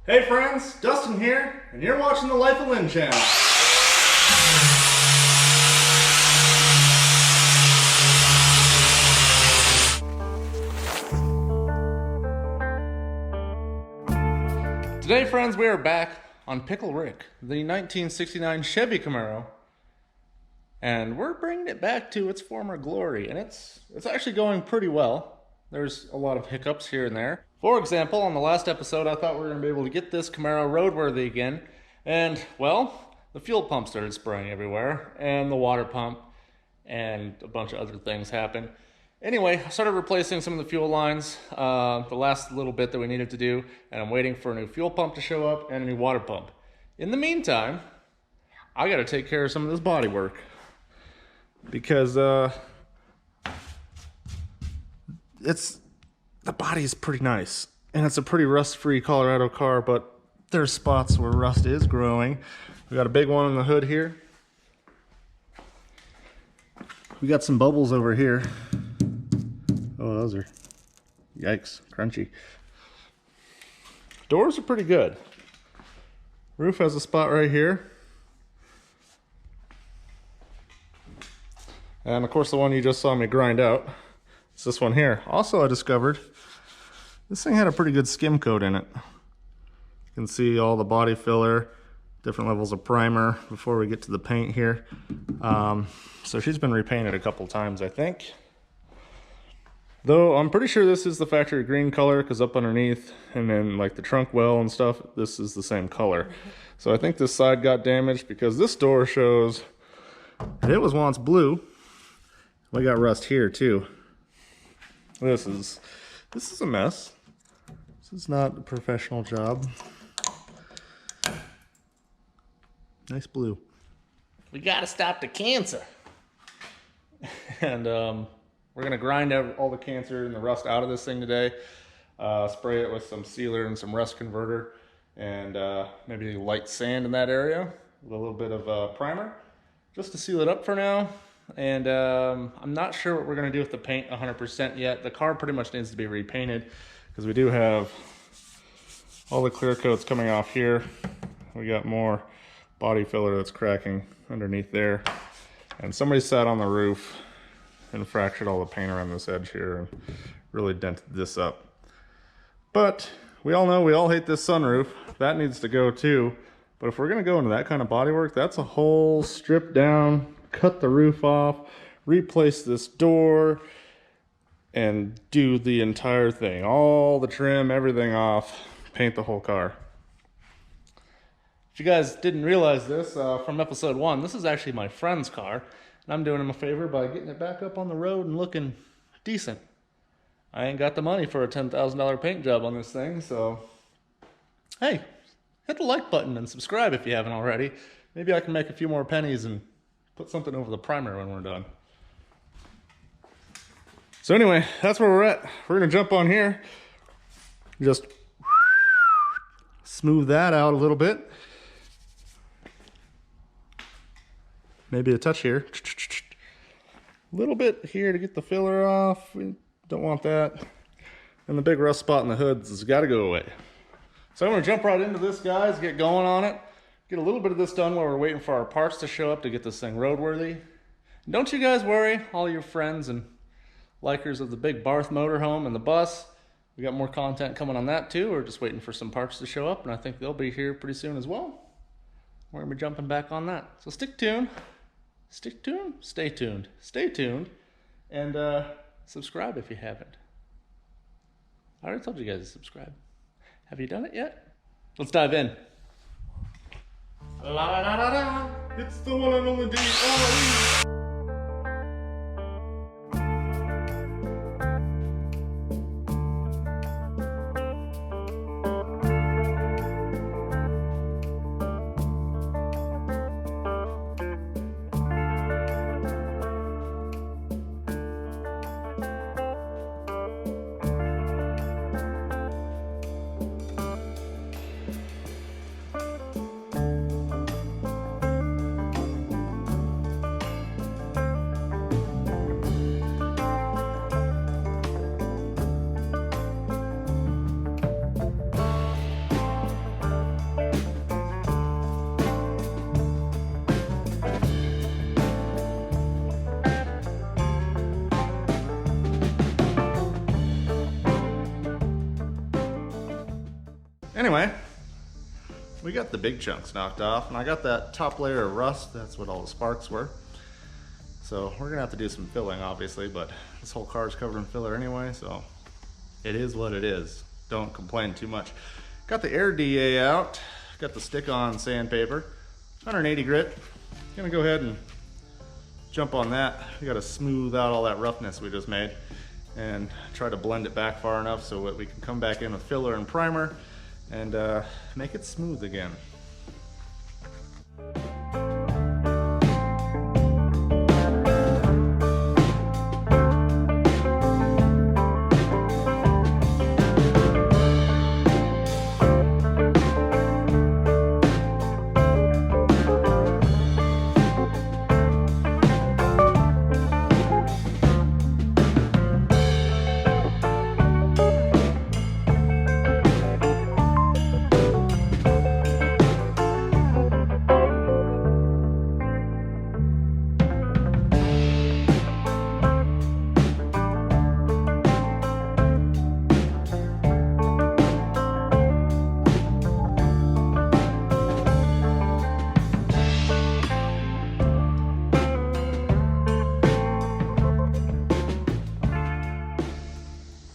Hey friends, Dustin here, and you're watching the Life of Lynn channel. Today friends, we are back on Pickle Rick, the 1969 Chevy Camaro, and we're bringing it back to its former glory, and it's actually going pretty well. There's a lot of hiccups here and there. For example, on the last episode, I thought we were going to be able to get this Camaro roadworthy again. And, well, the fuel pump started spraying everywhere, and the water pump, and a bunch of other things happened. Anyway, I started replacing some of the fuel lines, the last little bit that we needed to do, and I'm waiting for a new fuel pump to show up and a new water pump. In the meantime, I got to take care of some of this body work. Because, the body is pretty nice, and it's a pretty rust-free Colorado car, but there's spots where rust is growing. We got a big one in the hood here. We got some bubbles over here. Oh, those are, yikes, crunchy. Doors are pretty good. Roof has a spot right here. And of course the one you just saw me grind out. It's this one here. Also, I discovered this thing had a pretty good skim coat in it. You can see all the body filler, different levels of primer before we get to the paint here. So she's been repainted a couple times, I think. Though I'm pretty sure this is the factory green color, because up underneath and then like the trunk well and stuff, this is the same color. So I think this side got damaged because this door shows that it was once blue. We got rust here too. This is a mess. This is not a professional job. Nice blue. We gotta stop the cancer. And we're gonna grind all the cancer and the rust out of this thing today. Spray it with some sealer and some rust converter, and maybe light sand in that area with a little bit of primer, just to seal it up for now. And I'm not sure what we're going to do with the paint 100% yet. The car pretty much needs to be repainted because we do have all the clear coats coming off here. We got more body filler that's cracking underneath there. And somebody sat on the roof and fractured all the paint around this edge here and really dented this up. But we all know we all hate this sunroof. That needs to go too. But if we're going to go into that kind of body work, that's a whole strip down, cut the roof off, replace this door, and do the entire thing. All the trim, everything off, paint the whole car. If you guys didn't realize this from episode 1, this is actually my friend's car, and I'm doing him a favor by getting it back up on the road and looking decent. I ain't got the money for a $10,000 paint job on this thing, so hey, hit the like button and subscribe if you haven't already. Maybe I can make a few more pennies and put something over the primer when we're done. So anyway, that's where we're at. We're gonna jump on here. Just smooth that out a little bit. Maybe a touch here. A little bit here to get the filler off. We don't want that. And the big rust spot in the hood has gotta go away. So I'm gonna jump right into this, guys, get going on it. Get a little bit of this done while we're waiting for our parts to show up to get this thing roadworthy. And don't you guys worry, all your friends and likers of the big Barth motorhome and the bus. We got more content coming on that too. We're just waiting for some parts to show up, and I think they'll be here pretty soon as well. We're gonna be jumping back on that. So stick tuned, stay tuned, and subscribe if you haven't. I already told you guys to subscribe. Have you done it yet? Let's dive in. La da da da da, it's the one and only D.O.E. Anyway, we got the big chunks knocked off, and I got that top layer of rust. That's what all the sparks were. So we're gonna have to do some filling, obviously, but this whole car is covered in filler anyway, so it is what it is. Don't complain too much. Got the air DA out, got the stick-on sandpaper, 180 grit. Gonna go ahead and jump on that. We gotta smooth out all that roughness we just made and try to blend it back far enough so that we can come back in with filler and primer and make it smooth again.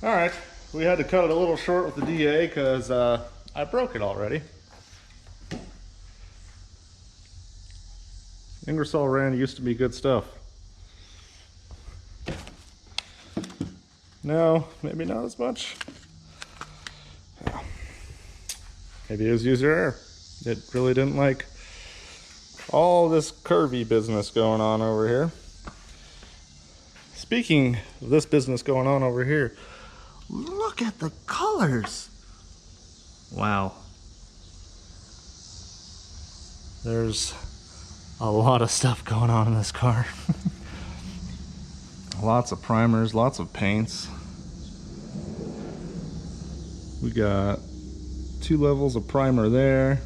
Alright, we had to cut it a little short with the DA because I broke it already. Ingersoll Rand used to be good stuff. No, maybe not as much. Maybe it was user error. It really didn't like all this curvy business going on over here. Speaking of this business going on over here, look at the colors. Wow. There's a lot of stuff going on in this car. Lots of primers, lots of paints. We got 2 levels of primer there,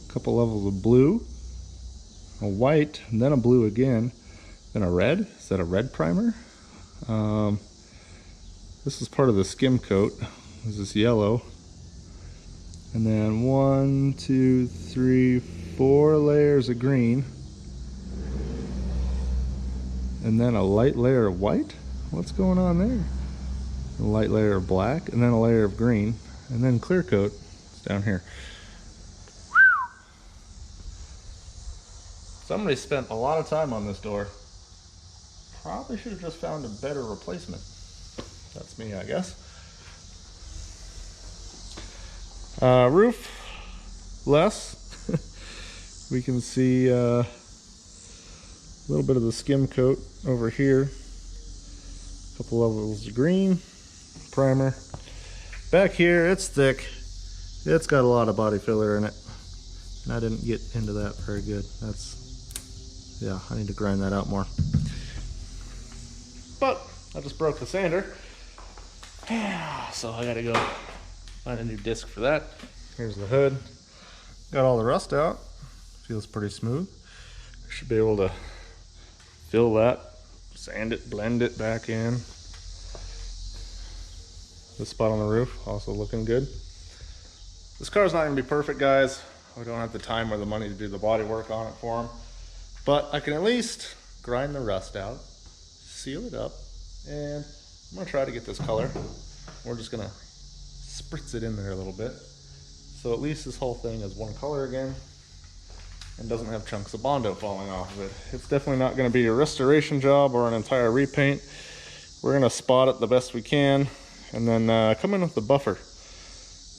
a couple levels of blue, a white, and then a blue again, then a red. Is that a red primer? This is part of the skim coat. This is yellow. And then 1, 2, 3, 4 layers of green. And then a light layer of white? What's going on there? A light layer of black, and then a layer of green, and then clear coat. It's down here. Somebody spent a lot of time on this door. Probably should have just found a better replacement. That's me, I guess. Roof, less. We can see a little bit of the skim coat over here. A couple levels of green, primer. Back here, it's thick. It's got a lot of body filler in it. And I didn't get into that very good. Yeah, I need to grind that out more. But I just broke the sander. So I gotta go find a new disc for that. Here's the hood. Got all the rust out. Feels pretty smooth. Should be able to fill that, sand it, blend it back in. This spot on the roof, also looking good. This car's not gonna be perfect, guys. We don't have the time or the money to do the body work on it for them. But I can at least grind the rust out, seal it up, and I'm gonna try to get this color. We're just gonna spritz it in there a little bit. So at least this whole thing is one color again and doesn't have chunks of Bondo falling off of it. It's definitely not gonna be a restoration job or an entire repaint. We're gonna spot it the best we can and then come in with the buffer.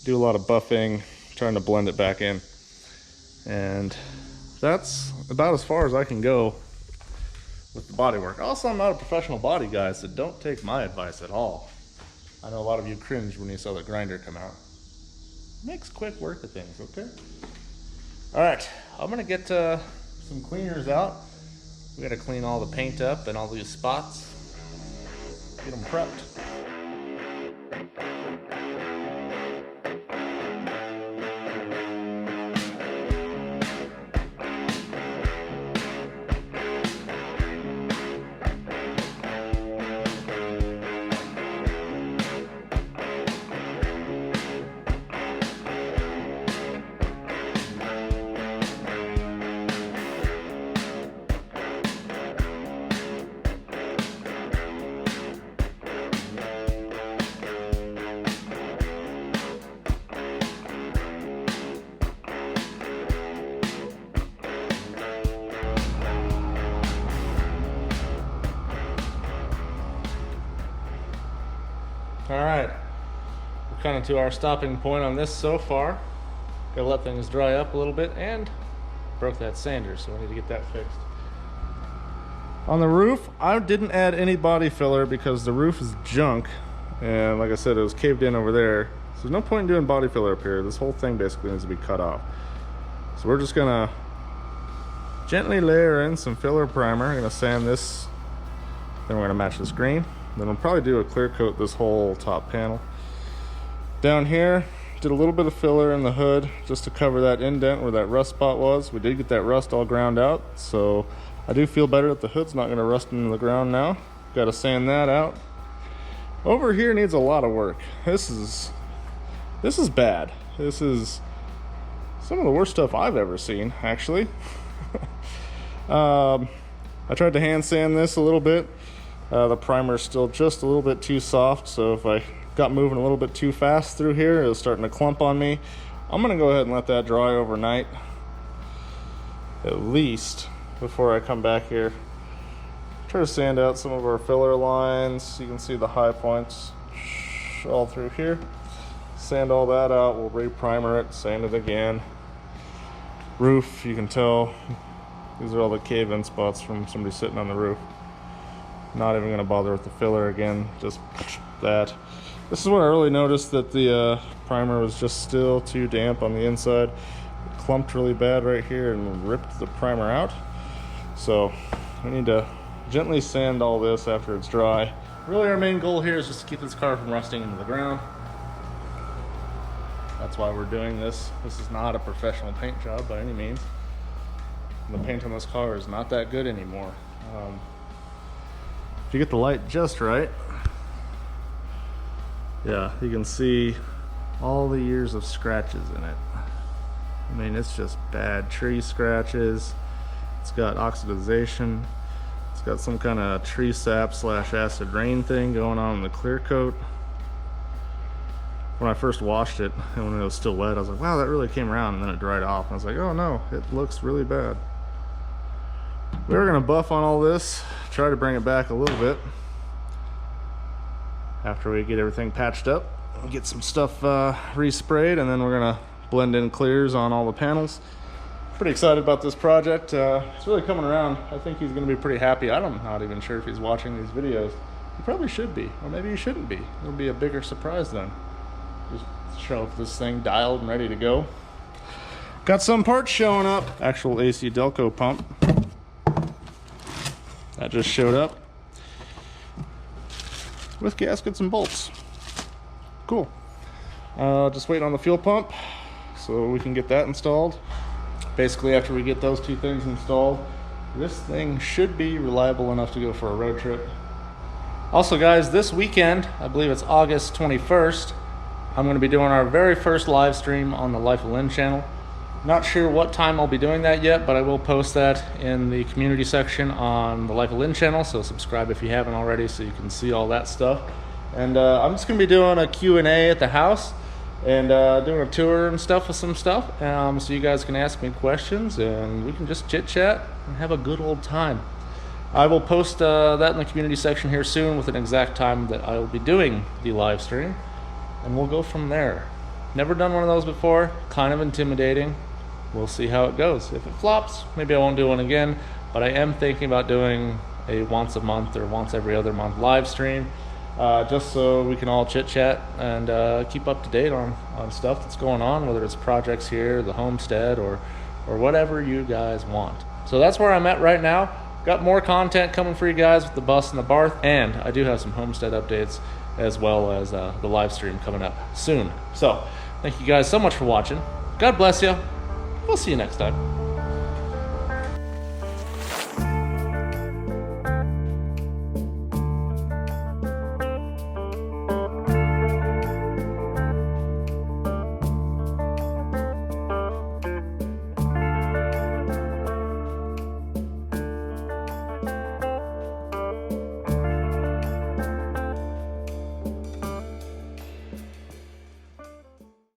Do a lot of buffing, trying to blend it back in. And that's about as far as I can go with the body work. Also, I'm not a professional body guy, so don't take my advice at all. I know a lot of you cringed when you saw the grinder come out. Makes quick work of things, okay? All right, I'm gonna get some cleaners out. We gotta clean all the paint up and all these spots. Get them prepped. Alright, we're kind of to our stopping point on this so far. Gotta let things dry up a little bit, and broke that sander, so I need to get that fixed. On the roof, I didn't add any body filler because the roof is junk, and like I said, it was caved in over there, so there's no point in doing body filler up here. This whole thing basically needs to be cut off. So we're just gonna gently layer in some filler primer. I'm gonna sand this, then we're gonna match this green. Then I'll probably do a clear coat this whole top panel. Down here, did a little bit of filler in the hood just to cover that indent where that rust spot was. We did get that rust all ground out, so I do feel better that the hood's not gonna rust into the ground now. Gotta sand that out. Over here needs a lot of work. This is bad. This is some of the worst stuff I've ever seen, actually. I tried to hand sand this a little bit. The primer's still just a little bit too soft, so if I got moving a little bit too fast through here, it was starting to clump on me. I'm gonna go ahead and let that dry overnight, at least, before I come back here. Try to sand out some of our filler lines. You can see the high points all through here. Sand all that out, we'll re-primer it, sand it again. Roof, you can tell, these are all the cave-in spots from somebody sitting on the roof. Not even gonna bother with the filler again, just that. This is when I really noticed that the primer was just still too damp on the inside. It clumped really bad right here and ripped the primer out. So we need to gently sand all this after it's dry. Really our main goal here is just to keep this car from rusting into the ground. That's why we're doing this. This is not a professional paint job by any means. The paint on this car is not that good anymore. If you get the light just right, yeah, you can see all the years of scratches in it. I mean, it's just bad tree scratches. It's got oxidization. It's got some kind of tree sap / acid rain thing going on in the clear coat. When I first washed it and when it was still wet, I was like, wow, that really came around, and then it dried off. And I was like, oh no, it looks really bad. We're gonna buff on all this, try to bring it back a little bit after we get everything patched up, get some stuff resprayed, and then we're gonna blend in clears on all the panels. Pretty excited about this project. It's really coming around. I think he's gonna be pretty happy. I'm not even sure if he's watching these videos. He probably should be, or maybe he shouldn't be. It'll be a bigger surprise then. Just show up this thing dialed and ready to go. Got some parts showing up. Actual AC Delco pump. That just showed up with gaskets and bolts. Cool. Just waiting on the fuel pump so we can get that installed. Basically, after we get those two things installed, this thing should be reliable enough to go for a road trip. Also guys, this weekend, I believe it's August 21st, I'm going to be doing our very first live stream on the Life of Lynn channel. Not sure what time I'll be doing that yet, but I will post that in the community section on the Life of Lynn channel, so subscribe if you haven't already so you can see all that stuff. And I'm just going to be doing a Q&A at the house and doing a tour and stuff with some stuff, so you guys can ask me questions and we can just chit chat and have a good old time. I will post that in the community section here soon with an exact time that I will be doing the live stream, and we'll go from there. Never done one of those before, kind of intimidating. We'll see how it goes. If it flops, maybe I won't do one again, but I am thinking about doing a once a month or once every other month live stream, just so we can all chit chat and keep up to date on stuff that's going on, whether it's projects here, the homestead, or whatever you guys want. So that's where I'm at right now. Got more content coming for you guys with the bus and the barth, and I do have some homestead updates as well as the live stream coming up soon. So thank you guys so much for watching. God bless you. We'll see you next time.